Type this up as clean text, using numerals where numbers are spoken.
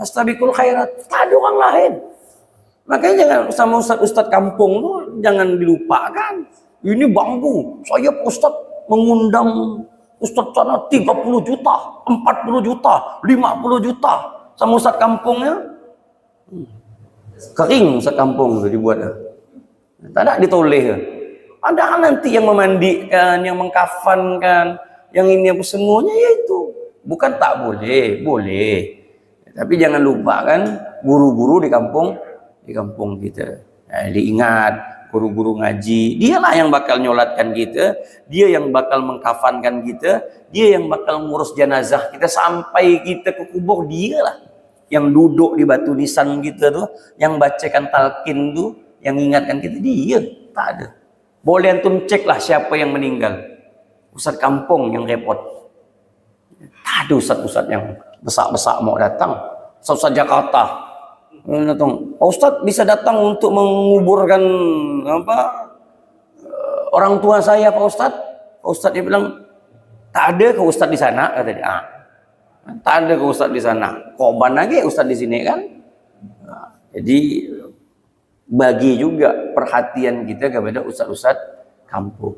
fastabiqul khairat. Tak ada orang lain. Makanya jangan sama ustaz-ustaz kampung tu jangan dilupakan. Ini bangku. Saya ustaz mengundang ustaz sana 30 juta, 40 juta, 50 juta. Sama ustaz kampungnya kering ustaz kampung tu dibuat. Tak ada ditoleh. Padahal nanti yang memandikan, yang mengkafankan, yang ini apa semuanya yaitu. Bukan tak boleh, boleh. Tapi jangan lupa kan guru-guru di kampung kita. Diingat guru-guru ngaji, dialah yang bakal nyolatkan kita, dia yang bakal mengkafankan kita, dia yang bakal ngurus jenazah kita sampai kita ke kubur, dialah yang duduk di batu nisan kita tu, yang bacakan talqin tu, yang ingatkan kita, dia. Tak ada. Boleh antum cek lah siapa yang meninggal. Ustaz kampung yang repot. Tak ada ustaz-ustaz yang besar-besar mau datang. Ustaz Jakarta datang. Ustaz bisa datang untuk menguburkan orang tua saya Pak Ustaz. Pak Ustaz dia bilang, tak ada ke Ustaz di sana? Kata dia. Tak ada ke Ustaz di sana. Korban lagi Ustaz di sini kan? Jadi bagi juga perhatian kita kepada ustaz-ustaz kampung.